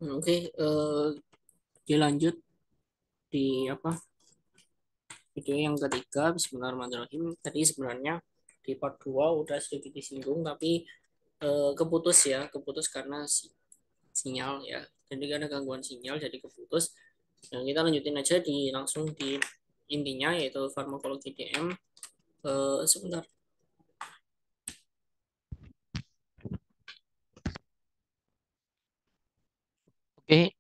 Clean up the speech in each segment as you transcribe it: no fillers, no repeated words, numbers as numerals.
Oke, dilanjut di apa video yang ketiga. Bismillahirrahmanirrahim. Tadi sebenarnya di part 2 udah sedikit disinggung, tapi keputus karena sinyal ya. Jadi karena gangguan sinyal jadi keputus. Nah, kita lanjutin aja langsung di intinya yaitu farmakologi DM. Sebentar. Oke,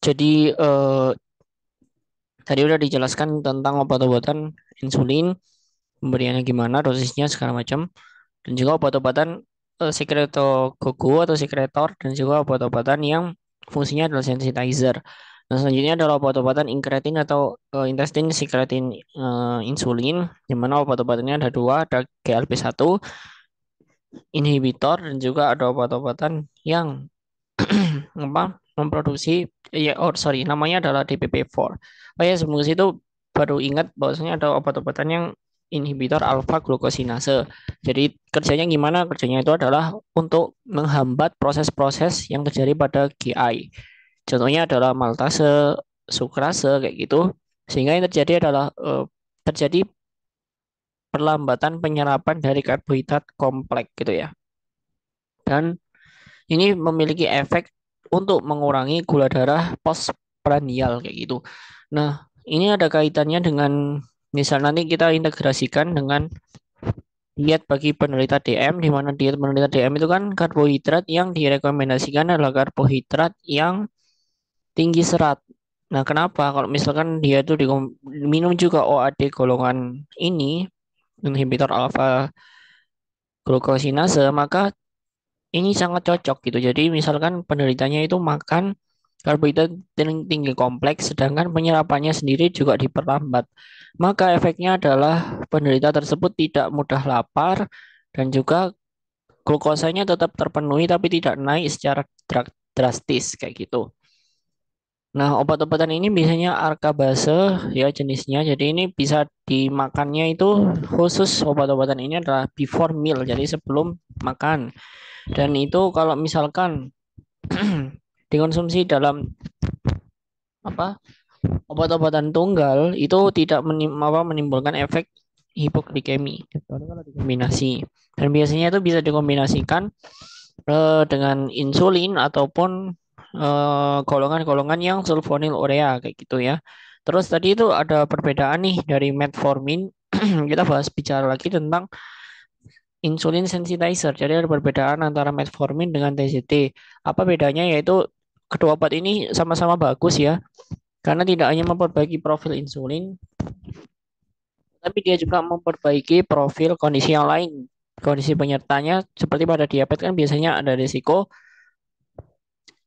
jadi tadi udah dijelaskan tentang obat-obatan insulin, pemberiannya gimana, dosisnya segala macam, dan juga obat-obatan sekretogogu atau sekretor, dan juga obat-obatan yang fungsinya adalah sensitizer. Nah, selanjutnya adalah obat-obatan incretin atau intestine secretin insulin, di mana obat-obatannya ada dua, ada GLP-1 inhibitor, dan juga ada obat-obatan yang apa memproduksi namanya adalah DPP4. Oh ya, sebelum ke situ baru ingat bahwasanya ada obat-obatan yang inhibitor alfa glukosinase. Jadi kerjanya gimana? Kerjanya itu adalah untuk menghambat proses-proses yang terjadi pada GI. Contohnya adalah maltase, sukrase kayak gitu. Sehingga yang terjadi adalah terjadi perlambatan penyerapan dari karbohidrat kompleks gitu ya. Dan ini memiliki efek untuk mengurangi gula darah postprandial kayak gitu. Nah, ini ada kaitannya dengan misal nanti kita integrasikan dengan diet bagi penderita DM, di mana diet penderita DM itu kan karbohidrat yang direkomendasikan adalah karbohidrat yang tinggi serat. Nah, kenapa? Kalau misalkan dia tuh minum juga OAD golongan ini, inhibitor alfa glukosinase, maka ini sangat cocok gitu. Jadi misalkan penderitanya itu makan karbohidrat tinggi kompleks, sedangkan penyerapannya sendiri juga diperlambat. Maka efeknya adalah penderita tersebut tidak mudah lapar dan juga glukosanya tetap terpenuhi tapi tidak naik secara drastis kayak gitu. Nah, obat-obatan ini biasanya arkabase ya jenisnya. Jadi ini bisa dimakannya itu khusus obat-obatan ini adalah before meal, jadi sebelum makan. Dan itu kalau misalkan dikonsumsi dalam apa obat-obatan tunggal itu tidak menimbulkan efek hipoglikemi kecuali kalau dikombinasi. Dan biasanya itu bisa dikombinasikan dengan insulin ataupun golongan-golongan yang sulfonylurea kayak gitu ya. Terus tadi itu ada perbedaan nih dari metformin. Kita bahas bicara lagi tentang insulin sensitizer. Jadi ada perbedaan antara metformin dengan TZT. Apa bedanya? Yaitu kedua obat ini sama-sama bagus ya, karena tidak hanya memperbaiki profil insulin, tapi dia juga memperbaiki profil kondisi yang lain. Kondisi penyertanya seperti pada diabetes kan biasanya ada risiko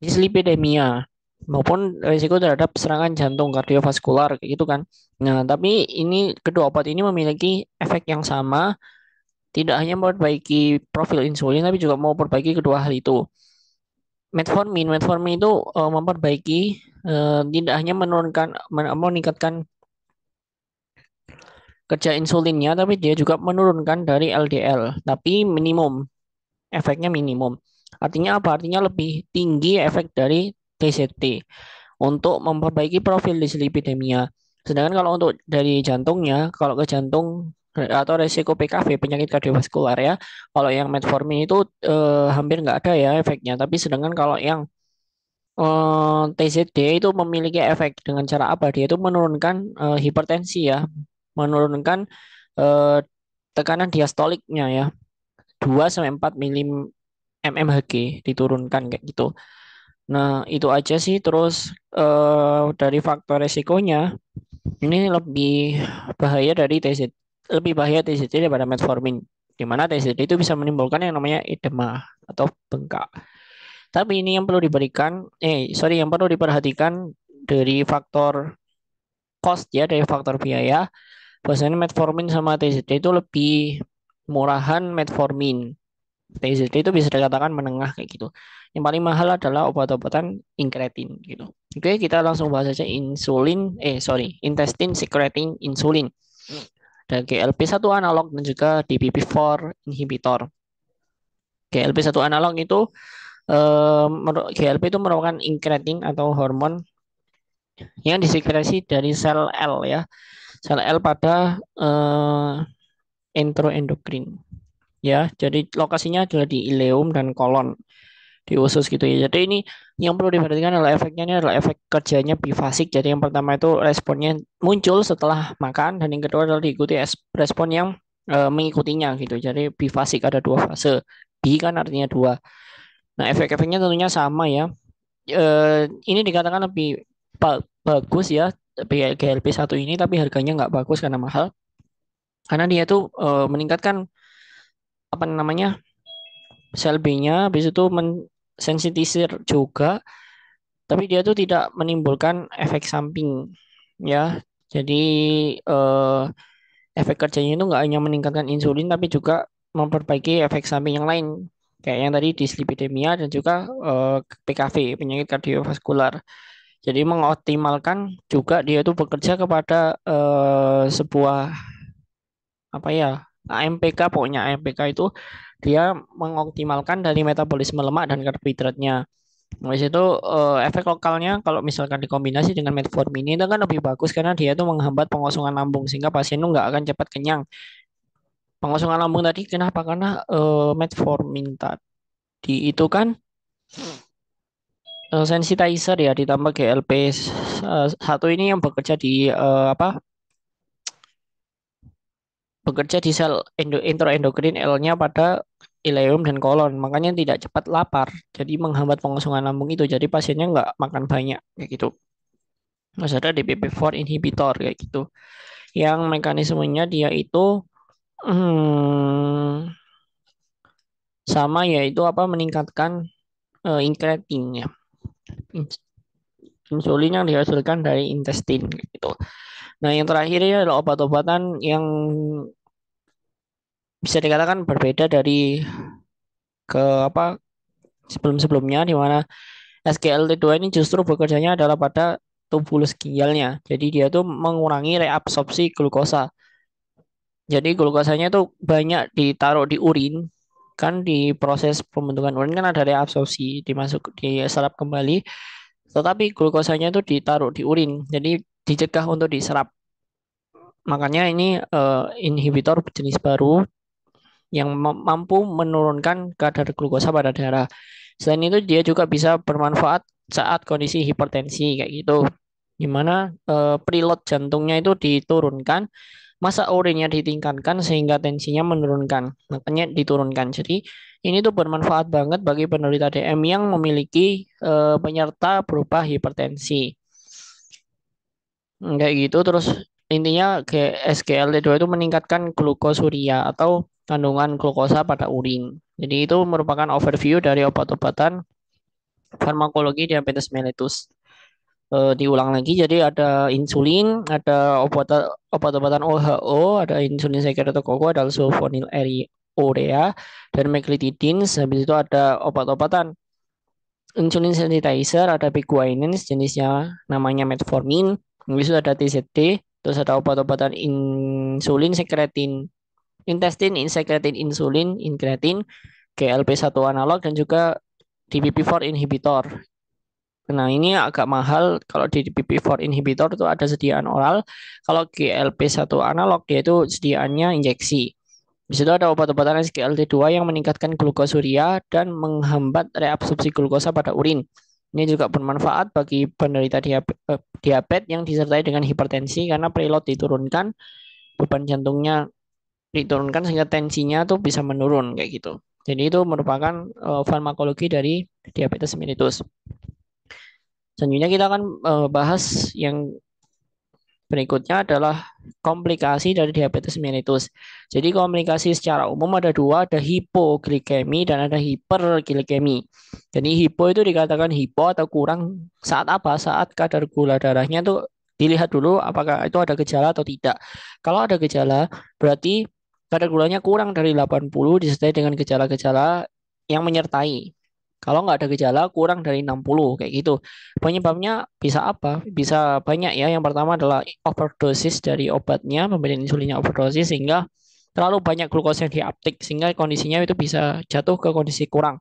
dislipidemia maupun risiko terhadap serangan jantung kardiovaskular kayak gitu kan. Nah, tapi ini kedua obat ini memiliki efek yang sama, tidak hanya memperbaiki profil insulin tapi juga mau memperbaiki kedua hal itu. Metformin itu memperbaiki tidak hanya meningkatkan kerja insulinnya, tapi dia juga menurunkan dari LDL, tapi minimum, efeknya minimum. Artinya apa? Artinya lebih tinggi efek dari TZT untuk memperbaiki profil dislipidemia. Sedangkan kalau untuk dari jantungnya, kalau ke jantung atau resiko PKV penyakit kardiovaskular ya, kalau yang metformin itu hampir nggak ada ya efeknya. Tapi sedangkan kalau yang TZD itu memiliki efek dengan cara apa? Dia itu menurunkan hipertensi ya, menurunkan eh, tekanan diastoliknya ya, 2 sampai 4 mmHg diturunkan kayak gitu. Nah, itu aja sih. Terus dari faktor resikonya ini bahaya dari TZD, lebih bahaya TZD daripada metformin. Di mana TZD itu bisa menimbulkan yang namanya edema atau bengkak. Tapi ini yang perlu yang perlu diperhatikan dari faktor cost ya, dari faktor biaya. Bahwasanya metformin sama TZD itu lebih murahan metformin. TZD itu bisa dikatakan menengah kayak gitu. Yang paling mahal adalah obat-obatan incretin gitu. Oke, kita langsung bahas aja intestine secreting insulin. Dan GLP-1 analog dan juga DPP-4 inhibitor. GLP-1 analog itu GLP itu merupakan incretin atau hormon yang disekresi dari sel L ya. Sel L pada enteroendokrin ya. Jadi lokasinya adalah di ileum dan kolon di usus gitu ya. Jadi ini yang perlu diperhatikan adalah efeknya ini adalah efek kerjanya bifasik. Jadi yang pertama itu responnya muncul setelah makan dan yang kedua adalah diikuti respon yang mengikutinya gitu. Jadi bifasik ada dua fase. Bi kan artinya dua. Nah, efek-efeknya tentunya sama ya. Ini dikatakan lebih bagus ya GLP-1 ini tapi harganya nggak bagus karena mahal. Karena dia tuh meningkatkan apa namanya sel B-nya, habis itu mensensitisir juga, tapi dia tuh tidak menimbulkan efek samping ya. Jadi eh, efek kerjanya itu nggak hanya meningkatkan insulin, tapi juga memperbaiki efek samping yang lain, kayak yang tadi dislipidemia dan juga PKV, penyakit kardiovaskular. Jadi mengoptimalkan juga dia itu bekerja kepada sebuah apa ya AMPK, pokoknya AMPK itu dia mengoptimalkan dari metabolisme lemak dan karbohidratnya. Habis itu efek lokalnya kalau misalkan dikombinasi dengan metformin itu kan lebih bagus karena dia itu menghambat pengosongan lambung sehingga pasien itu nggak akan cepat kenyang. Pengosongan lambung tadi kenapa? Karena metformin tadi itu kan sensitizer ya ditambah GLP satu ini yang bekerja di apa? Bekerja di sel enteroendokrin L-nya pada ileum dan kolon, makanya tidak cepat lapar. Jadi menghambat pengosongan lambung itu. Jadi pasiennya nggak makan banyak kayak gitu. Terus ada DPP-4 inhibitor kayak gitu. Yang mekanismenya dia itu hmm, sama yaitu apa meningkatkan incretin ya. Insulin yang dihasilkan dari intestin kayak gitu. Nah, yang terakhir ya adalah obat-obatan yang bisa dikatakan berbeda dari ke apa sebelum-sebelumnya di mana SGLT2 ini justru bekerjanya adalah pada tubulus ginjalnya. Jadi dia tuh mengurangi reabsorpsi glukosa. Jadi glukosanya tuh banyak ditaruh di urin. Kan di proses pembentukan urin kan ada reabsorpsi dimasuk diserap kembali. Tetapi glukosanya itu ditaruh di urin. Jadi dicegah untuk diserap. Makanya ini inhibitor jenis baru yang mampu menurunkan kadar glukosa pada darah. Selain itu dia juga bisa bermanfaat saat kondisi hipertensi kayak gitu. Di mana preload jantungnya itu diturunkan, masa urinnya ditingkatkan sehingga tensinya menurunkan. Makanya diturunkan. Jadi ini tuh bermanfaat banget bagi penderita DM yang memiliki penyerta berupa hipertensi. Kayak gitu terus intinya SGLT2 itu meningkatkan glukosuria atau kandungan glukosa pada urin. Jadi itu merupakan overview dari obat-obatan farmakologi diabetes mellitus. Diulang lagi jadi ada insulin, ada obat-obatan OHO, ada insulin secretagogue, ada sulfonylurea dan meglitidin. Habis itu ada obat-obatan insulin sensitizer, ada piguanidin jenisnya namanya metformin. Habis itu ada TZD, terus ada obat-obatan insulin sekretin, intestin insekretin insulin, inkretin, GLP-1 analog dan juga DPP-4 inhibitor. Nah, ini agak mahal kalau di DPP-4 inhibitor itu ada sediaan oral. Kalau GLP-1 analog dia itu sediaannya injeksi. Di situ ada obat-obatan SGLT2 yang meningkatkan glukosuria dan menghambat reabsorpsi glukosa pada urin. Ini juga bermanfaat bagi penderita diabetes yang disertai dengan hipertensi karena preload diturunkan, beban jantungnya diturunkan sehingga tensinya tuh bisa menurun kayak gitu. Jadi itu merupakan farmakologi dari diabetes mellitus. Selanjutnya kita akan bahas yang berikutnya adalah komplikasi dari diabetes mellitus. Jadi komplikasi secara umum ada dua, ada hipoglikemi dan ada hiperglikemi. Jadi hipo itu dikatakan hipo atau kurang saat apa? Saat kadar gula darahnya tuh dilihat dulu apakah itu ada gejala atau tidak. Kalau ada gejala berarti kadar gulanya kurang dari 80 disertai dengan gejala-gejala yang menyertai. Kalau nggak ada gejala kurang dari 60 kayak gitu. Penyebabnya bisa apa? Bisa banyak ya. Yang pertama adalah overdosis dari obatnya, pemberian insulinnya overdosis sehingga terlalu banyak glukosa yang diuptake sehingga kondisinya itu bisa jatuh ke kondisi kurang.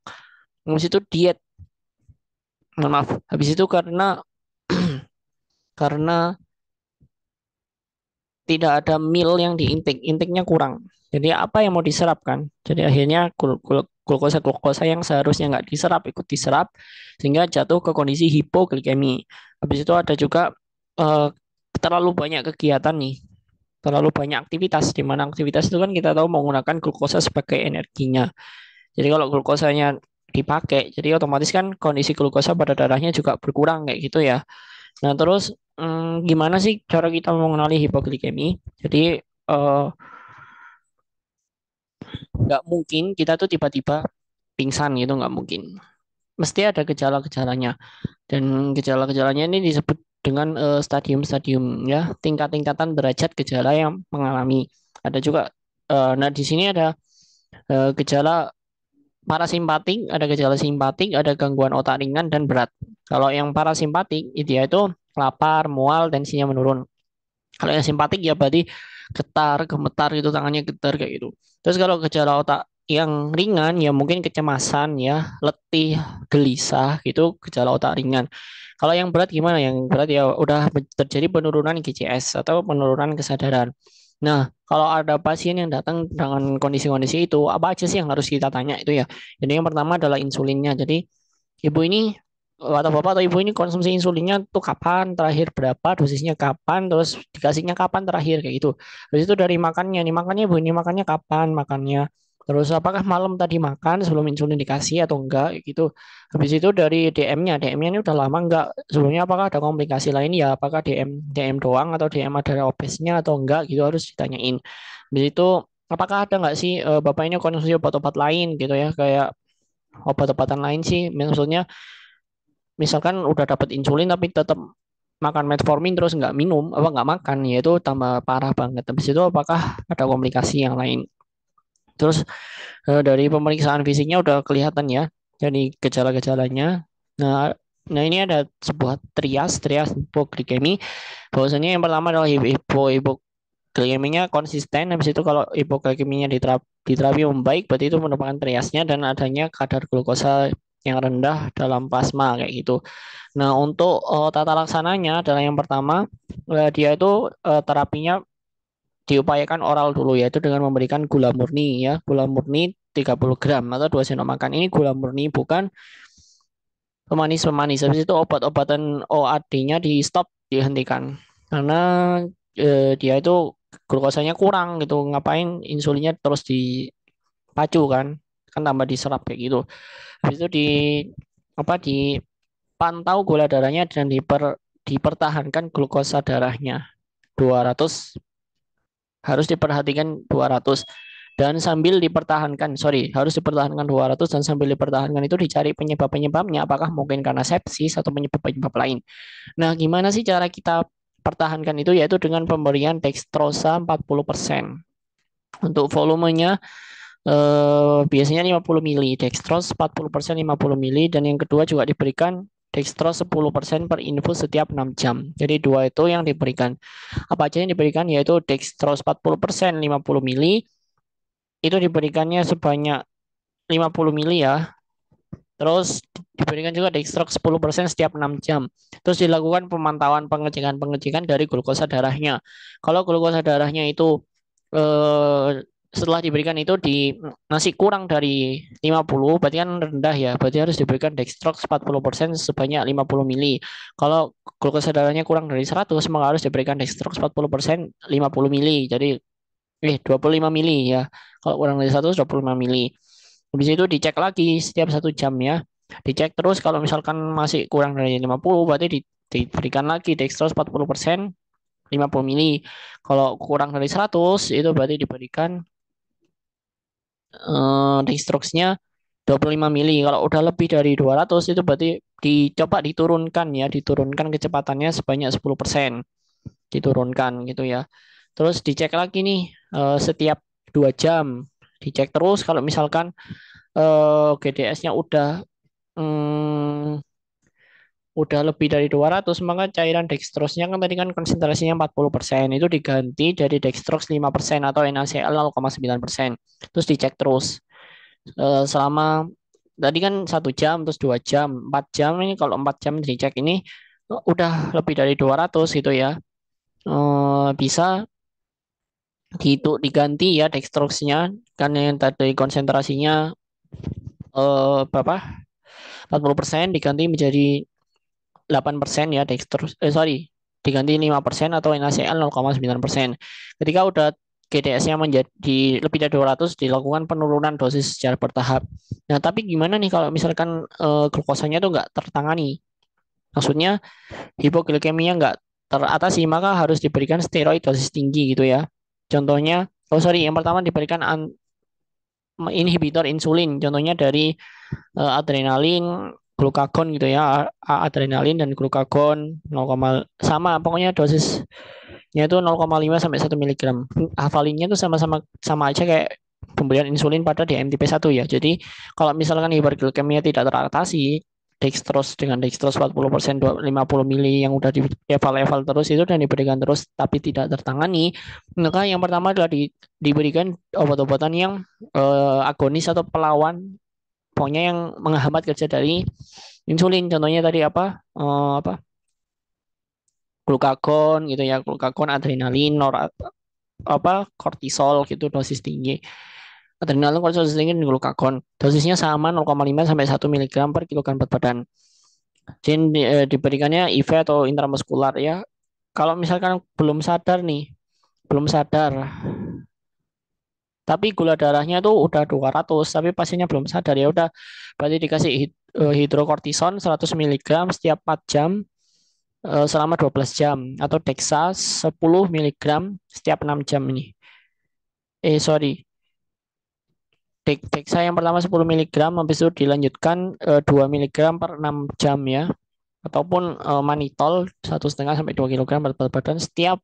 Habis itu diet, mohon maaf. Habis itu karena karena tidak ada meal yang diintik, intiknya kurang. Jadi apa yang mau diserap kan? Jadi akhirnya glukosa-glukosa yang seharusnya nggak diserap ikut diserap sehingga jatuh ke kondisi hipoglikemi. Habis itu ada juga eh, terlalu banyak kegiatan nih, terlalu banyak aktivitas di mana aktivitas itu kan kita tahu menggunakan glukosa sebagai energinya. Jadi kalau glukosanya dipakai, jadi otomatis kan kondisi glukosa pada darahnya juga berkurang kayak gitu ya. Nah, terus gimana sih cara kita mengenali hipoglikemi? Jadi eh, nggak mungkin kita tuh tiba-tiba pingsan gitu, nggak mungkin. Mesti ada gejala-gejalanya. Dan gejala-gejalanya ini disebut dengan stadium-stadium ya, tingkat-tingkatan derajat gejala yang mengalami. Ada juga, nah di sini ada gejala parasimpatik, ada gejala simpatik, ada gangguan otak ringan dan berat. Kalau yang parasimpatik, dia itu lapar, mual, tensinya menurun. Kalau yang simpatik ya berarti getar, gemetar gitu, tangannya getar kayak gitu. Terus kalau gejala otak yang ringan ya mungkin kecemasan ya, letih, gelisah gitu gejala otak ringan. Kalau yang berat gimana? Yang berat ya udah terjadi penurunan GCS atau penurunan kesadaran. Nah, kalau ada pasien yang datang dengan kondisi-kondisi itu, apa aja sih yang harus kita tanya itu ya? Jadi yang pertama adalah insulinnya. Jadi ibu ini atau bapak atau ibu ini konsumsi insulinnya tuh kapan, terakhir berapa, dosisnya kapan, terus dikasihnya kapan terakhir kayak gitu. Habis itu dari makannya, nih makannya ibu ini makannya kapan makannya. Terus apakah malam tadi makan sebelum insulin dikasih atau enggak kayak gitu. Habis itu dari DM-nya, DM-nya ini udah lama enggak? Sebelumnya apakah ada komplikasi lain ya? Apakah DM doang atau DM ada obesnya atau enggak gitu harus ditanyain. Habis itu apakah ada enggak sih bapak ini konsumsi obat-obat lain gitu ya kayak obat-obatan lain sih maksudnya misalkan udah dapat insulin tapi tetap makan metformin terus nggak minum apa nggak makan ya itu tambah parah banget. Habis itu apakah ada komplikasi yang lain? Terus dari pemeriksaan fisiknya udah kelihatan ya jadi gejala-gejalanya. Nah, nah ini ada sebuah trias trias hipoglikemi. Bahwasanya yang pertama adalah hipoglikeminya konsisten. Habis itu kalau hipoglikeminya diterapi membaik berarti itu merupakan triasnya dan adanya kadar glukosa yang rendah dalam plasma kayak gitu. Nah, untuk tata laksananya adalah yang pertama, dia itu terapinya diupayakan oral dulu yaitu dengan memberikan gula murni ya. Gula murni 30 gram atau 2 sendok makan. Ini gula murni bukan pemanis-pemanis. Habis itu obat-obatan OAD-nya di stop, dihentikan. Karena dia itu glukosanya kurang gitu. Ngapain insulinnya terus dipacu kan? Kan tambah diserap kayak gitu. Habis itu apa dipantau gula darahnya dan dipertahankan glukosa darahnya 200, harus diperhatikan 200 dan sambil dipertahankan harus dipertahankan 200 dan sambil dipertahankan itu dicari penyebab-penyebabnya apakah mungkin karena sepsis atau penyebab-penyebab lain. Nah, gimana sih cara kita pertahankan itu yaitu dengan pemberian dextrosa 40%. Untuk volumenya biasanya 50 mili, dextrose 40% 50 mili, dan yang kedua juga diberikan dextrose 10% per infus setiap 6 jam. Jadi dua itu yang diberikan. Apa aja yang diberikan yaitu dextrose 40% 50 mili, itu diberikannya sebanyak 50 mili ya. Terus diberikan juga dextrose 10% setiap 6 jam. Terus dilakukan pemantauan pengecekan-pengecekan dari glukosa darahnya. Kalau glukosa darahnya itu setelah diberikan itu masih kurang dari 50, berarti kan rendah ya. Berarti harus diberikan dextrox 40% sebanyak 50 mili. Kalau glukosa darahnya kurang dari 100, maka harus diberikan dextrox 40% 50 mili. Jadi 25 mili ya. Kalau kurang dari 100 25 mili. Habis itu dicek lagi setiap 1 jam ya. Dicek terus kalau misalkan masih kurang dari 50 berarti diberikan lagi dextrose 40% 50 mili. Kalau kurang dari 100 itu berarti diberikan dextrox-nya 25 mili. Kalau udah lebih dari 200 itu berarti dicoba diturunkan ya, diturunkan kecepatannya sebanyak 10%. Diturunkan gitu ya. Terus dicek lagi nih setiap 2 jam. Dicek terus kalau misalkan GDS-nya mm, udah lebih dari 200 maka cairan dextrose-nya kan tadi kan konsentrasinya 40% itu diganti dari dextrose 5% atau NaCl 0,9%. Terus dicek terus selama tadi kan 1 jam, terus 2 jam, 4 jam. Ini kalau 4 jam dicek ini udah lebih dari 200 gitu ya. Bisa diganti ya dextrose-nya, karena yang tadi konsentrasinya berapa? 40% diganti menjadi 8% ya dextrose, sorry, diganti 5% atau NaCl 0,9%. Ketika udah GDS-nya menjadi lebih dari 200, dilakukan penurunan dosis secara bertahap. Nah, tapi gimana nih kalau misalkan glukosanya itu nggak tertangani? Maksudnya hipoglikemia nggak teratasi, maka harus diberikan steroid dosis tinggi gitu ya. Contohnya, oh sorry, yang pertama diberikan inhibitor insulin. Contohnya dari adrenalin, glukagon gitu ya, adrenalin dan glukagon 0, sama pokoknya dosisnya itu 0,5 sampai 1 miligram. Hafalinnya itu sama-sama sama aja kayak pemberian insulin pada DMTP1 ya. Jadi kalau misalkan hiperglikemia tidak teratasi, dextrose dengan dextrose 40%, 50 mili yang udah di level-level terus itu dan diberikan terus tapi tidak tertangani, maka yang pertama adalah diberikan obat-obatan yang agonis atau pelawan, pokoknya yang menghambat kerja dari insulin. Contohnya tadi apa? Apa? Glukagon gitu ya, glukagon, adrenalin, apa kortisol gitu dosis tinggi. Adrenalin, kortisol dosis tinggi, dan glukagon. Dosisnya sama 0,5 sampai 1 miligram per kilogram berat badan. Jadi diberikannya IV atau intramuskular ya. Kalau misalkan belum sadar nih, belum sadar, tapi gula darahnya tuh udah 200, tapi pasiennya belum sadar, ya udah berarti dikasih hidrokortison 100 miligram setiap 4 jam selama 12 jam, atau Dexa 10 miligram setiap 6 jam ini. Sorry. Dexa yang pertama 10 miligram, habis itu dilanjutkan 2 miligram per 6 jam ya. Ataupun manitol 1,5 sampai 2 kilogram berat badan setiap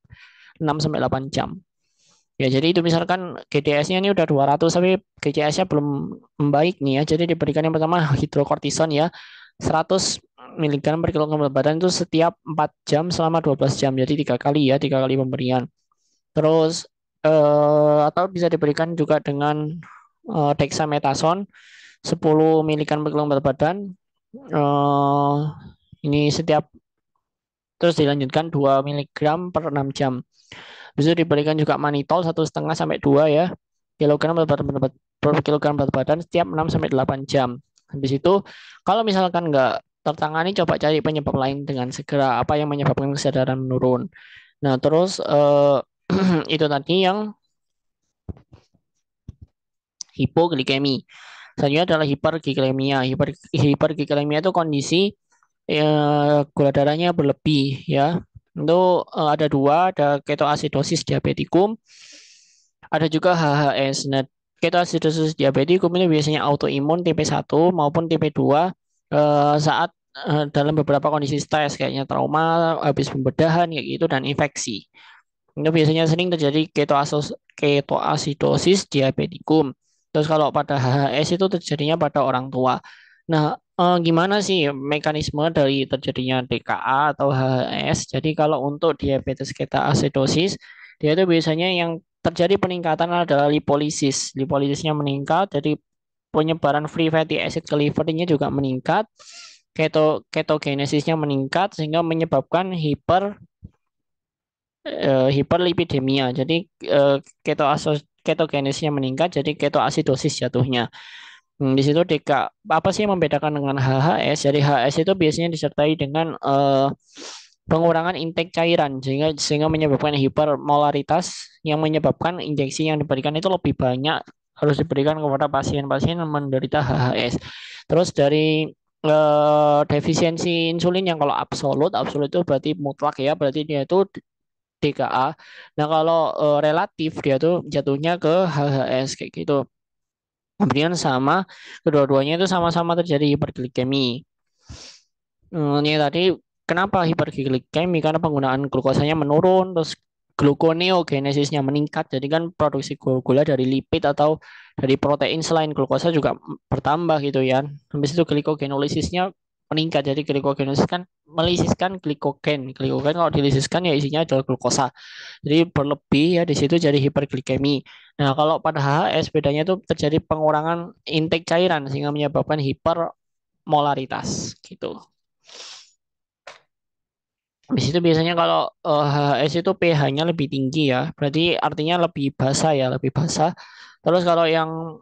6 sampai 8 jam. Ya, jadi itu misalkan GDS-nya ini udah 200 tapi GCS-nya belum membaik nih ya. Jadi diberikan yang pertama hidrokortison ya. 100 miligram per kilogram berat badan itu setiap 4 jam selama 12 jam. Jadi 3 kali ya, 3 kali pemberian. Terus atau bisa diberikan juga dengan dexamethasone 10 miligram per kilogram berat badan. Eh, ini setiap, terus dilanjutkan 2 miligram per 6 jam. Bisa diberikan juga manitol 1,5 sampai 2 ya kilogram per kilogram berat badan setiap 6 sampai 8 jam. Habis itu kalau misalkan nggak tertangani, coba cari penyebab lain dengan segera. Apa yang menyebabkan kesadaran menurun? Nah, terus itu tadi yang hipoglikemi. Selanjutnya adalah hiperglikemia. Hiperglikemia itu kondisi gula darahnya berlebih ya. Itu ada dua, ada ketoasidosis diabetikum, ada juga HHS. Nah, ketoasidosis diabetikum itu biasanya autoimun tipe 1 maupun tipe 2 saat dalam beberapa kondisi stres kayaknya trauma, habis pembedahan kayak gitu, dan infeksi. Itu biasanya sering terjadi ketoasidosis diabetikum. Terus kalau pada HHS itu terjadinya pada orang tua. Nah, gimana sih mekanisme dari terjadinya DKA atau HHS? Jadi kalau untuk diabetes ketoasidosis, dia itu biasanya yang terjadi peningkatan adalah lipolisis. Lipolisisnya meningkat, jadi penyebaran free fatty acid ke livernya juga meningkat. Ketogenesisnya meningkat sehingga menyebabkan hiperlipidemia. Jadi ketogenesisnya meningkat, jadi ketoasidosis jatuhnya. Di situ apa sih yang membedakan dengan HHS? Jadi HHS itu biasanya disertai dengan pengurangan intake cairan sehingga menyebabkan hipermolaritas yang menyebabkan injeksi yang diberikan itu lebih banyak, harus diberikan kepada pasien-pasien yang menderita HHS. Terus dari defisiensi insulin yang kalau absolut, absolut itu berarti mutlak ya, berarti dia itu DKA. Nah, kalau relatif dia tuh jatuhnya ke HHS kayak gitu. Kemudian sama kedua-duanya itu sama-sama terjadi hiperglikemi. Ini tadi kenapa hiperglikemi? Karena penggunaan glukosanya menurun, terus gluconeogenesisnya meningkat. Jadi kan produksi gula dari lipid atau dari protein selain glukosa juga bertambah gitu ya. Habis itu glikogenolosisnya meningkat. Jadi glikogenosis kan melisiskan glikogen. Glikogen kalau dilisiskan ya isinya adalah glukosa. Jadi berlebih ya di situ jadi hiperglikemi. Nah, kalau pada HHS bedanya itu terjadi pengurangan intake cairan sehingga menyebabkan hipermolaritas gitu. Habis itu biasanya kalau HHS itu pH-nya lebih tinggi ya. Berarti artinya lebih basah ya, lebih basah. Terus kalau yang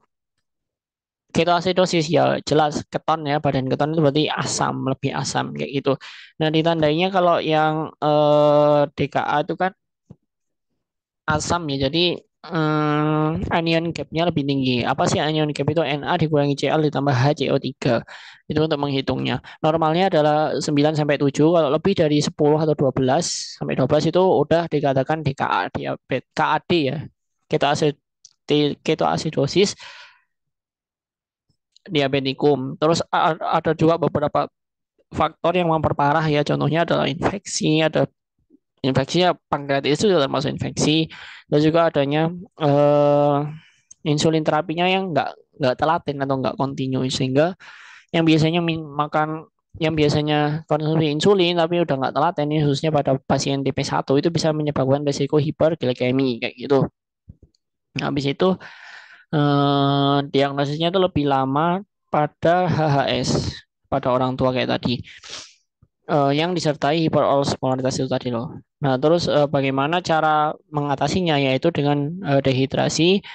ketoasidosis ya jelas keton ya, badan keton itu berarti asam, lebih asam kayak gitu. Nah, ditandainya kalau yang DKA itu kan asam ya. Jadi anion gapnya lebih tinggi. Apa sih anion gap itu? Na dikurangi Cl ditambah HCO3. Itu untuk menghitungnya. Normalnya adalah 9 sampai 7. Kalau lebih dari 10 atau 12 sampai 12 itu udah dikatakan DKA, diabetes, KAD ya. Ketoasid ketoasidosis diabetikum. Terus ada juga beberapa faktor yang memperparah ya. Contohnya adalah infeksi, ada infeksi ya pankreatitis itu juga termasuk infeksi. Dan juga adanya eh, insulin terapinya yang nggak telaten atau nggak kontinu sehingga yang biasanya makan yang biasanya konsumsi insulin tapi udah nggak telaten ini khususnya pada pasien TP1 itu bisa menyebabkan resiko hiperglikemi kayak gitu. Nah, habis itu diagnosisnya itu lebih lama pada HHS pada orang tua kayak tadi yang disertai hiperosmolaritas itu tadi loh. Nah, terus bagaimana cara mengatasinya yaitu dengan dehidrasi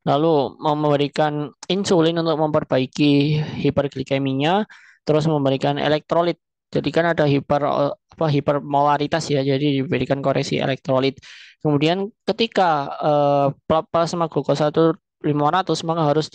lalu memberikan insulin untuk memperbaiki hiperglikeminya, terus memberikan elektrolit. Jadi kan ada hipermolaritas ya, jadi diberikan koreksi elektrolit. Kemudian ketika plasma glukosa itu 500 maka harus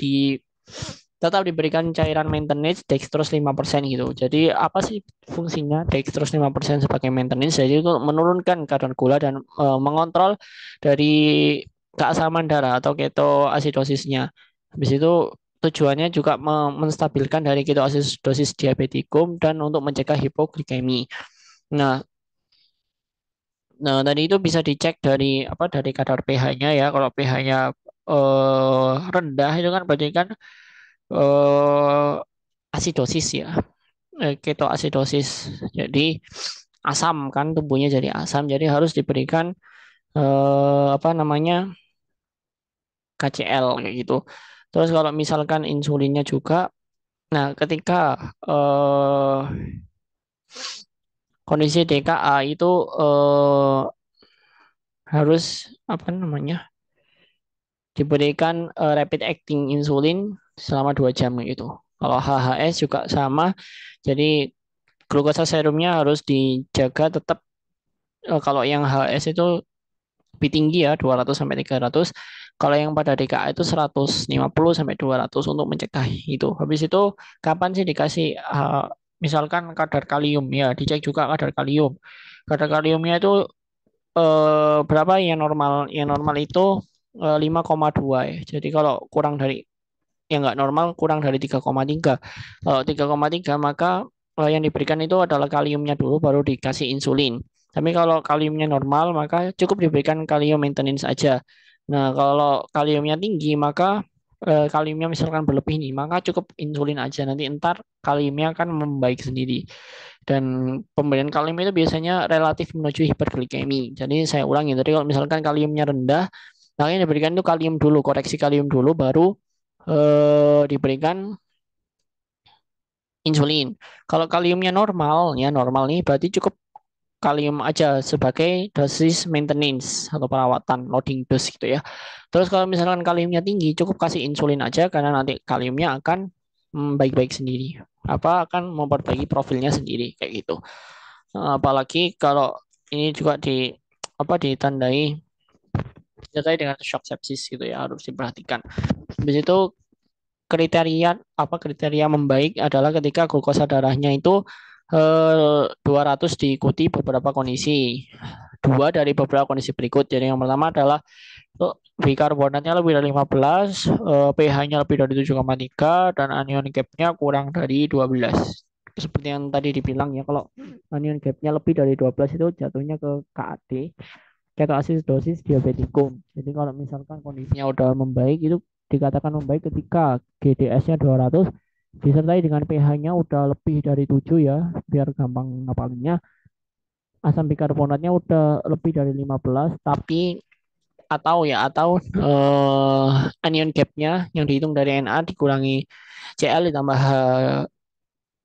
tetap diberikan cairan maintenance dextrose 5% gitu. Jadi apa sih fungsinya dextrose 5% sebagai maintenance? Jadi itu menurunkan kadar gula dan mengontrol dari keasaman darah atau ketoasidosisnya. Habis itu tujuannya juga menstabilkan dari ketoasidosis diabetikum dan untuk mencegah hipoglikemi. Nah, tadi itu bisa dicek dari apa dari kadar pH-nya ya. Kalau pH-nya rendah itu kan berarti kan asidosis ya, ketoasidosis. Jadi asam kan tubuhnya jadi asam, jadi harus diberikan apa namanya KCl kayak gitu. Terus kalau misalkan insulinnya juga, nah ketika eh, kondisi DKA itu harus apa namanya diberikan rapid acting insulin selama 2 jam kayak gitu. Kalau HHS juga sama, jadi glukosa serumnya harus dijaga tetap kalau yang HS itu lebih tinggi ya 200 sampai 300. Kalau yang pada DKA itu 150 sampai 200 untuk mencegah itu. Habis itu kapan sih dikasih misalkan kadar kalium ya, dicek juga kadar kalium. Kadar kaliumnya itu berapa yang normal? Yang normal itu 5,2 ya. Jadi kalau kurang dari yang nggak normal kurang dari 3,3. Kalau 3,3 maka yang diberikan itu adalah kaliumnya dulu baru dikasih insulin. Tapi kalau kaliumnya normal maka cukup diberikan kalium maintenance aja. Nah, kalau kaliumnya tinggi maka kaliumnya misalkan berlebih nih, maka cukup insulin aja. Nanti entar kaliumnya akan membaik sendiri. Dan pemberian kalium itu biasanya relatif menuju hiperglikemi. Jadi saya ulangi tadi kalau misalkan kaliumnya rendah, nah yang diberikan itu kalium dulu, koreksi kalium dulu baru diberikan insulin. Kalau kaliumnya normal, ya normal nih berarti cukup kalium aja sebagai dosis maintenance atau perawatan loading dose gitu ya. Terus kalau misalkan kaliumnya tinggi, cukup kasih insulin aja karena nanti kaliumnya akan baik-baik sendiri. Apa akan memperbaiki profilnya sendiri kayak gitu. Apalagi kalau ini juga ditandai disertai dengan shock sepsis gitu ya harus diperhatikan. Habis itu kriteria membaik adalah ketika glukosa darahnya itu 200 diikuti beberapa kondisi. Dua dari beberapa kondisi berikut. Jadi yang pertama adalah bikarbonatnya lebih dari 15, pH-nya lebih dari 7,3 dan anion gapnya kurang dari 12. Seperti yang tadi dibilang ya, kalau anion gapnya lebih dari 12 itu jatuhnya ke KAD, ketoasidosis diabetikum. Jadi kalau misalkan kondisinya udah membaik itu dikatakan membaik ketika GDS-nya 200, disertai dengan pH-nya udah lebih dari 7 ya, biar gampang ngapalinnya. Asam bikarbonatnya udah lebih dari 15, tapi atau anion gapnya yang dihitung dari Na dikurangi Cl ditambah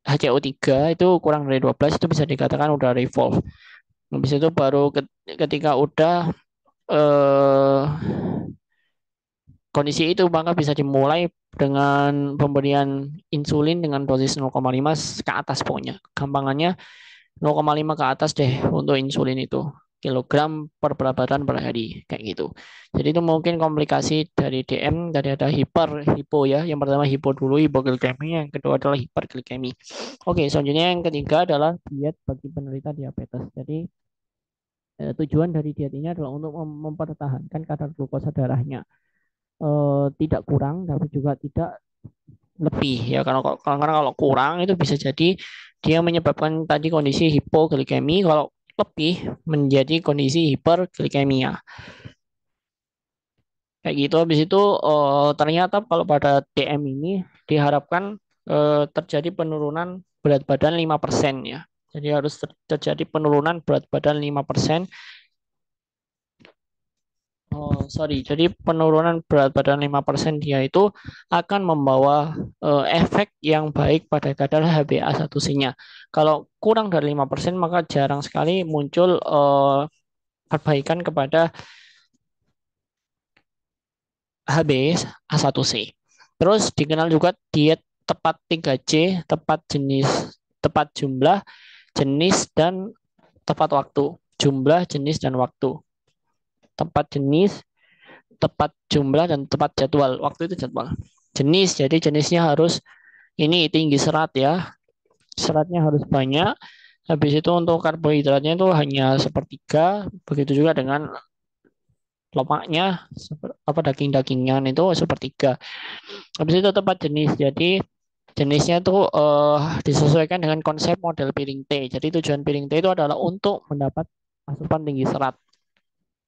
HCO3 itu kurang dari 12 itu bisa dikatakan udah revolve. Habis itu baru ketika udah eh, kondisi itu maka bisa dimulai dengan pemberian insulin dengan dosis 0,5 ke atas pokoknya. Gampangannya 0,5 ke atas deh untuk insulin itu. Kilogram per berat badan per hari kayak gitu. Jadi itu mungkin komplikasi dari DM dari ada hipo ya. Yang pertama hipo dulu hipoglikemi, yang kedua adalah hiperglikemi. Oke, selanjutnya yang ketiga adalah diet bagi penderita diabetes. Jadi tujuan dari diet ini adalah untuk mempertahankan kadar glukosa darahnya tidak kurang tapi juga tidak lebih ya karena kalau kurang itu bisa jadi dia menyebabkan tadi kondisi hipoglikemi, kalau lebih menjadi kondisi hiperglikemia kayak gitu. Habis itu ternyata kalau pada DM ini diharapkan terjadi penurunan berat badan 5% ya. Jadi harus terjadi penurunan berat badan 5%. Oh, sorry. Jadi penurunan berat badan 5% dia itu akan membawa efek yang baik pada kadar HbA1c-nya. Kalau kurang dari 5% maka jarang sekali muncul perbaikan kepada HbA1c. Terus dikenal juga diet tepat 3C, tepat jenis, tepat jumlah, jenis, dan tepat waktu. Jumlah, jenis, dan waktu. Tepat jenis, tepat jumlah, dan tepat jadwal. Waktu itu jadwal. Jenis, jadi jenisnya harus ini tinggi serat ya. Seratnya harus banyak. Habis itu untuk karbohidratnya itu hanya sepertiga. Begitu juga dengan lemaknya, apa daging-dagingan itu sepertiga. Habis itu tepat jenis. Jadi jenisnya itu disesuaikan dengan konsep model piring T. Jadi tujuan piring T itu adalah untuk mendapat asupan tinggi serat.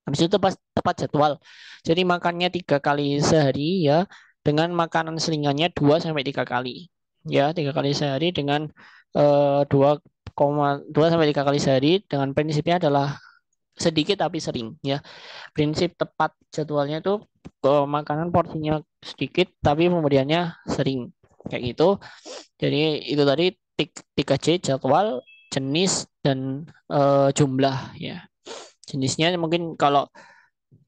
Habis itu tepat jadwal. Jadi makannya 3 kali sehari ya, dengan makanan selingannya 2 sampai 3 kali. Ya, 3 kali sehari dengan 2,2 sampai 3 kali sehari, dengan prinsipnya adalah sedikit tapi sering ya. Prinsip tepat jadwalnya itu makanan porsinya sedikit tapi pemberiannya sering kayak gitu. Jadi itu tadi 3C, jadwal, jenis, dan jumlah ya. Jenisnya mungkin kalau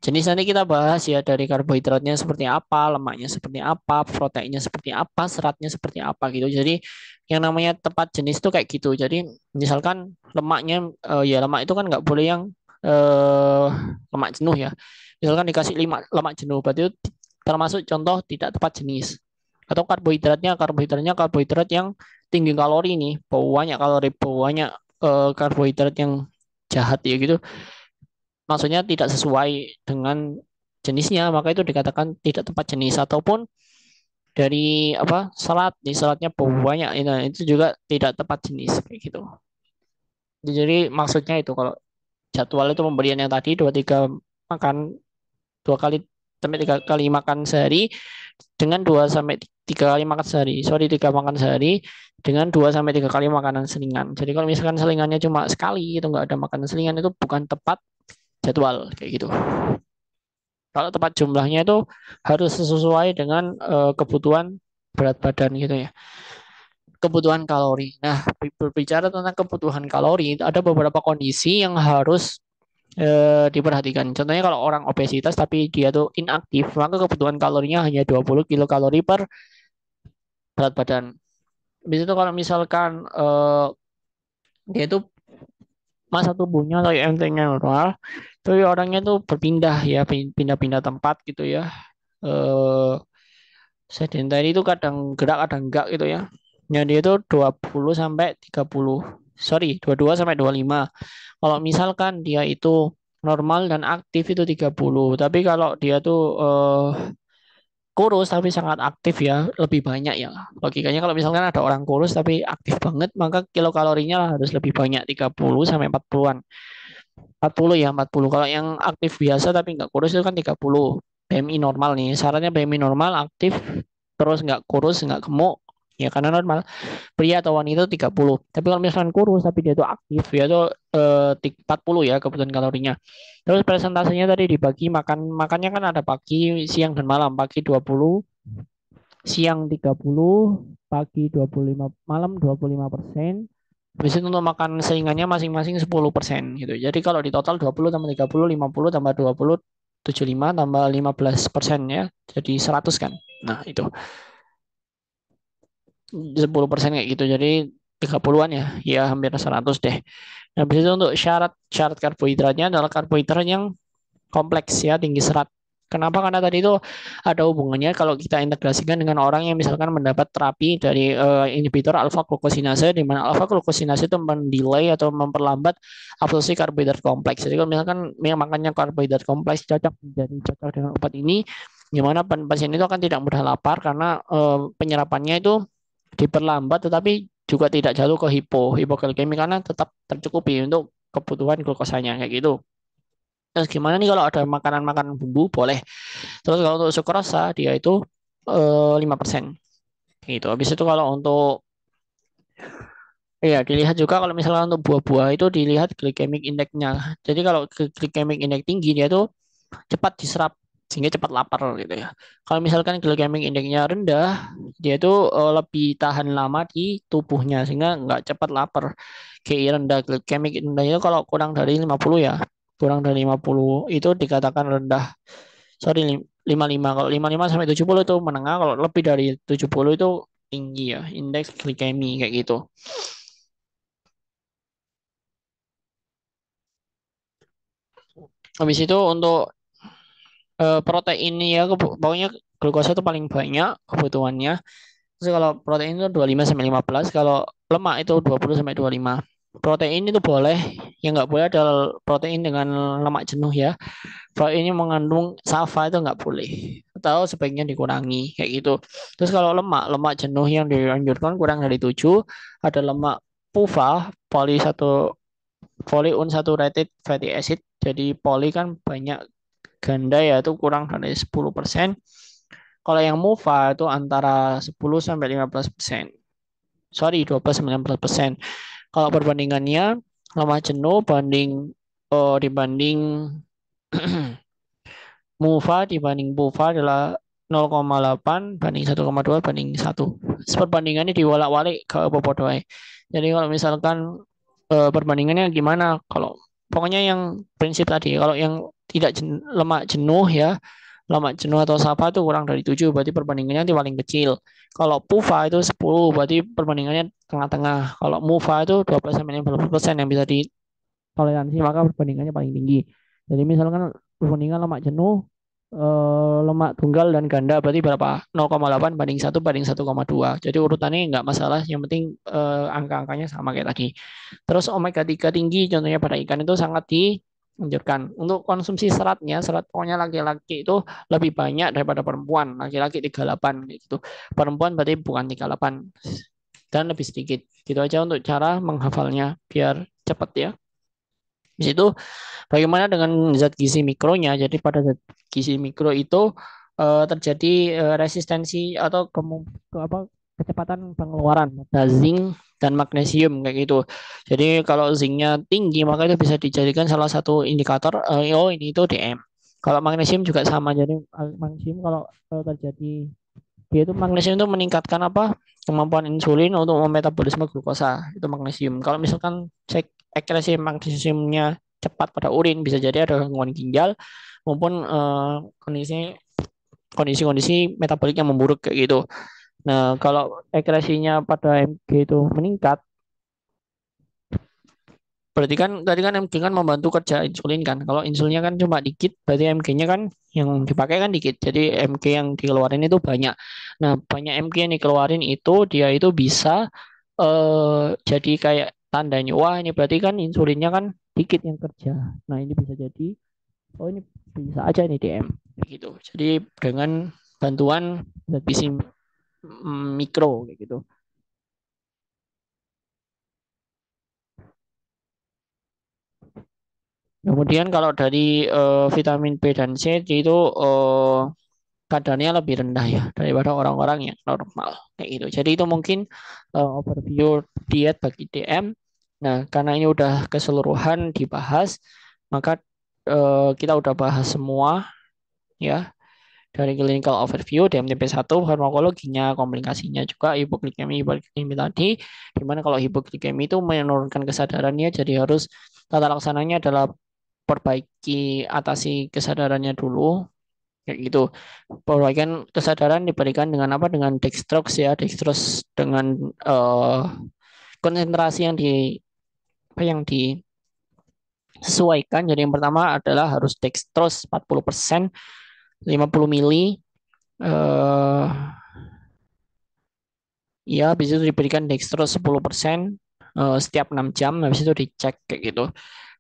jenis nanti kita bahas ya, dari karbohidratnya seperti apa, lemaknya seperti apa, proteinnya seperti apa, seratnya seperti apa gitu. Jadi yang namanya tepat jenis itu kayak gitu. Jadi misalkan lemaknya ya lemak itu kan nggak boleh yang eh, lemak jenuh ya. Misalkan dikasih 5 lemak jenuh berarti itu termasuk contoh tidak tepat jenis. Atau karbohidratnya karbohidrat yang tinggi kalori nih, banyak kalori, banyak karbohidrat yang jahat ya gitu, maksudnya tidak sesuai dengan jenisnya, maka itu dikatakan tidak tepat jenis. Ataupun dari apa serat, di seratnya banyak itu juga tidak tepat jenis kayak gitu. Jadi maksudnya itu kalau jadwal itu pemberian yang tadi makan 2 sampai 3 kali makan sehari, dengan 2 sampai 3 kali makan sehari, sorry 3 makan sehari dengan 2 sampai 3 kali makanan selingan. Jadi kalau misalkan selingannya cuma sekali itu nggak ada makanan selingan, itu bukan tepat jadwal kayak gitu. Kalau tepat jumlahnya itu harus sesuai dengan kebutuhan berat badan gitu ya. Kebutuhan kalori. Nah, berbicara tentang kebutuhan kalori, itu ada beberapa kondisi yang harus diperhatikan. Contohnya kalau orang obesitas tapi dia tuh inaktif, maka kebutuhan kalorinya hanya 20 kilokalori per berat badan. Habis itu kalau misalkan dia itu masa tubuhnya atau IMT-nya normal, tapi orangnya tuh berpindah ya, pindah-pindah tempat gitu ya. Eh Sedentary itu kadang gerak, kadang enggak gitu ya. Yang dia itu 20 sampai 30. Sorry, 22 sampai 25. Kalau misalkan dia itu normal dan aktif itu 30. Tapi kalau dia tuh kurus tapi sangat aktif ya, lebih banyak ya. Logikanya kalau misalkan ada orang kurus tapi aktif banget, maka kilokalorinya harus lebih banyak, 30 sampai 40-an. 40 ya, 40. Kalau yang aktif biasa tapi nggak kurus itu kan 30. BMI normal nih. Syaratnya BMI normal, aktif, terus nggak kurus, nggak gemuk. Ya karena normal pria atau wanita itu 30. Tapi kalau misalkan kurus tapi dia itu aktif, dia itu 40 ya kebutuhan kalorinya. Terus presentasinya tadi dibagi makannya kan ada pagi, siang dan malam. Pagi 20, siang 30, pagi 25, malam 25%. Habis itu untuk makan seringannya masing-masing 10% gitu. Jadi kalau di total 20 tambah 30, 50 tambah 20, 75 tambah 15% ya. Jadi 100 kan. Nah, itu 10% kayak gitu. Jadi 30-an ya. Ya hampir 100 deh. Nah, habis itu untuk syarat syarat karbohidratnya adalah karbohidrat yang kompleks ya, tinggi serat. Kenapa? Karena tadi itu ada hubungannya kalau kita integrasikan dengan orang yang misalkan mendapat terapi dari inhibitor alfa glukosinase, di mana alfa glukosinase itu mendelay atau memperlambat absorpsi karbohidrat kompleks. Jadi kalau misalkan yang makannya karbohidrat kompleks cocok dengan obat ini, gimana pasien itu akan tidak mudah lapar karena penyerapannya itu diperlambat, tetapi juga tidak jatuh ke hipoglikemi karena tetap tercukupi untuk kebutuhan glukosanya kayak gitu. Terus gimana nih kalau ada makanan-makanan bumbu boleh. Terus kalau untuk sukrosa dia itu 5% gitu. Habis itu kalau untuk ya dilihat juga kalau misalnya untuk buah-buah itu dilihat glycemic index-nya. Jadi kalau glycemic index tinggi dia tuh cepat diserap sehingga cepat lapar gitu ya. Kalau misalkan glycemic index-nya rendah, dia tuh lebih tahan lama di tubuhnya sehingga nggak cepat lapar. GI rendah, glycemic index itu kalau kurang dari 50 ya, kurang dari 50 itu dikatakan rendah. Sorry, 55. Kalau 55 sampai 70 itu menengah, kalau lebih dari 70 itu tinggi ya, indeks glikemi kayak gitu. Habis itu untuk protein ya, pokoknya glukosa itu paling banyak kebutuhannya. Terus kalau protein itu 25 sampai 15, kalau lemak itu 20 sampai 25. Protein itu boleh, yang nggak boleh adalah protein dengan lemak jenuh ya. Protein ini mengandung safa itu nggak boleh. Atau sebaiknya dikurangi kayak gitu. Terus kalau lemak jenuh yang dianjurkan kurang dari 7, ada lemak PUFA, polyunsaturated fatty acid. Jadi poli kan banyak ganda ya itu kurang dari 10%. Kalau yang MUFA itu antara 10 sampai 15%. Sorry, 12 sampai 15%. Kalau perbandingannya lemak jenuh dibanding MUFA dibanding PUFA adalah 0,8 banding 1,2 banding 1. Perbandingannya diwalak-walik ke Bobodoy. Jadi kalau misalkan perbandingannya gimana? Kalau pokoknya yang prinsip tadi, kalau yang tidak lemak jenuh ya, lemak jenuh atau SAFA itu kurang dari 7, berarti perbandingannya nanti paling kecil. Kalau PUFA itu 10, berarti perbandingannya tengah-tengah. Kalau MUFA itu 12 sampai 15% yang bisa ditoleransi, maka perbandingannya paling tinggi. Jadi misalkan perbandingan lemak jenuh, lemak tunggal dan ganda berarti berapa? 0,8 banding 1 banding 1,2. Jadi urutannya nggak masalah, yang penting angka-angkanya sama kayak tadi. Terus omega 3 tinggi contohnya pada ikan itu sangat dianjurkan. Untuk konsumsi seratnya, serat pokoknya laki-laki itu lebih banyak daripada perempuan. Laki-laki 38 gitu. Perempuan berarti bukan 38 dan lebih sedikit. Gitu aja untuk cara menghafalnya biar cepat ya. Di situ bagaimana dengan zat gizi mikronya? Jadi pada zat gizi mikro itu terjadi resistensi atau kecepatan pengeluaran ada zinc dan magnesium kayak gitu. Jadi kalau zincnya tinggi maka itu bisa dijadikan salah satu indikator oh ini itu DM. Kalau magnesium juga sama. Jadi magnesium kalau terjadi dia itu magnesium itu meningkatkan apa? Kemampuan insulin untuk memetabolisme glukosa itu magnesium. Kalau misalkan cek ekskresi magnesiumnya cepat pada urin bisa jadi ada gangguan ginjal maupun kondisi-kondisi metabolik yang memburuk kayak gitu. Nah, kalau ekskresinya pada MG itu meningkat, berarti kan tadi kan MG kan membantu kerja insulin kan. Kalau insulinnya kan cuma dikit, berarti MG-nya kan yang dipakai kan dikit. Jadi MG yang dikeluarin itu banyak. Nah, banyak MG yang dikeluarin itu dia itu bisa jadi kayak tandanya, wah ini berarti kan insulinnya kan dikit yang kerja. Nah, ini bisa jadi, oh ini bisa aja ini DM gitu. Jadi dengan bantuan zat gizi mikro kayak gitu. Kemudian kalau dari vitamin B dan C itu kadarnya lebih rendah ya daripada orang-orang yang normal kayak gitu. Jadi itu mungkin overview diet bagi DM. Nah, karena ini udah keseluruhan dibahas, maka kita udah bahas semua ya dari clinical overview, DMTP1, farmakologinya, komplikasinya juga hipoglikemi tadi. Dimana kalau hipoglikemi itu menurunkan kesadarannya, jadi harus tata laksananya adalah perbaiki atasi kesadarannya dulu kayak gitu. Perbaikan kesadaran diberikan dengan apa? Dengan dextrox ya, dextrox dengan konsentrasi yang apa yang disesuaikan. Jadi yang pertama adalah harus dextrose 40%, 50 mili. eh Ya, habis itu diberikan dextrose 10% setiap 6 jam, habis itu dicek kayak gitu.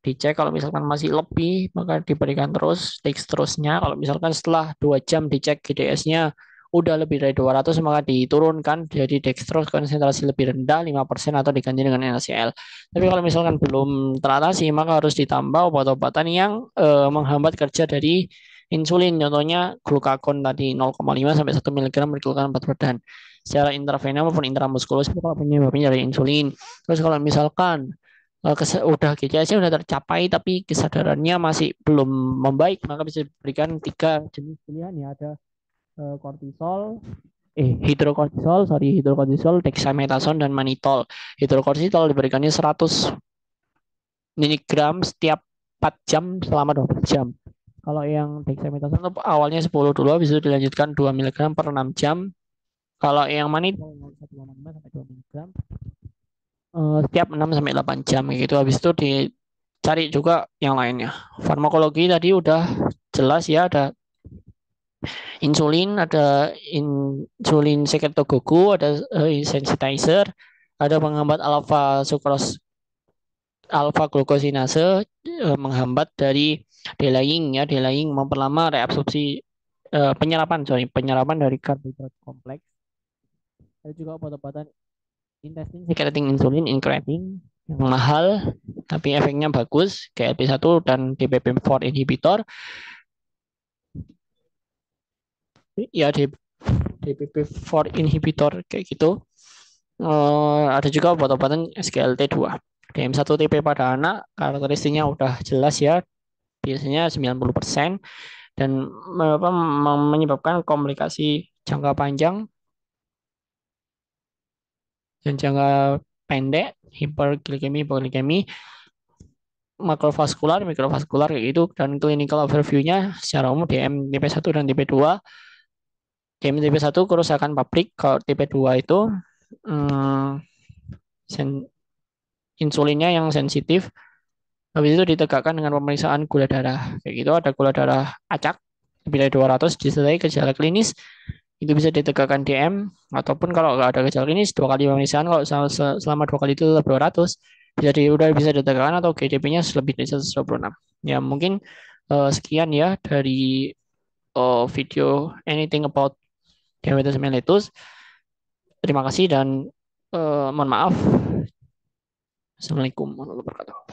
Dicek kalau misalkan masih lebih, maka diberikan terus dextrose-nya. Kalau misalkan setelah 2 jam dicek GDS-nya udah lebih dari 200, maka diturunkan jadi dextrose konsentrasi lebih rendah 5% atau diganti dengan NaCl. Tapi kalau misalkan belum teratasi, maka harus ditambah obat-obatan yang menghambat kerja dari insulin. Contohnya glukagon tadi 0,5 sampai 1 mg per kilogram berat badan secara intravena maupun intramuskulus itu kalau penyebabnya dari insulin. Terus kalau misalkan udah GCS-nya udah tercapai tapi kesadarannya masih belum membaik, maka bisa diberikan 3 jenis pilihan ya, ada kortisol, hidrokortisol, dexamethasone dan mannitol. Hidrokortisol diberikannya 100 miligram setiap 4 jam selama 12 jam. Kalau yang dexamethasone itu awalnya 10 dulu, habis itu dilanjutkan 2 miligram per 6 jam. Kalau yang mannitol 0,185 sampai 2 miligram setiap 6 sampai 8 jam gitu. Habis itu dicari juga yang lainnya. Farmakologi tadi udah jelas ya, ada insulin, ada insulin secretagogue, ada sensitizer, ada penghambat alpha glucosinase menghambat dari delaying ya, delaying memperlama reabsorpsi penyerapan dari karbohidrat kompleks. Ada juga obat-obatan intestine secreting insulin incretin yang mahal tapi efeknya bagus kayak LP1 dan DPP4 inhibitor ya DPP4 inhibitor kayak gitu. Ada juga obat-obatan SGLT2 DM1TP pada anak karakteristiknya udah jelas ya, biasanya 90% dan menyebabkan komplikasi jangka panjang dan jangka pendek, hiperglikemi, hipoglikemi, makrovaskular, mikrovaskular kayak gitu, dan clinical overview-nya secara umum DM tipe 1 dan tipe 2. DM tipe 1 kerusakan pabrik, kalau tipe 2 itu hmm, insulinnya yang sensitif. Habis itu ditegakkan dengan pemeriksaan gula darah. Kayak gitu ada gula darah acak lebih dari 200 disertai gejala klinis. Itu bisa ditegakkan DM ataupun kalau nggak ada gejala klinis 2 kali pemeriksaan, kalau selama 2 kali itu tetap 200 udah bisa ditegakkan atau GDP-nya lebih dari 126. Ya mungkin sekian ya dari video anything about diabetes mellitus. Terima kasih dan mohon maaf. Assalamualaikum warahmatullahi wabarakatuh.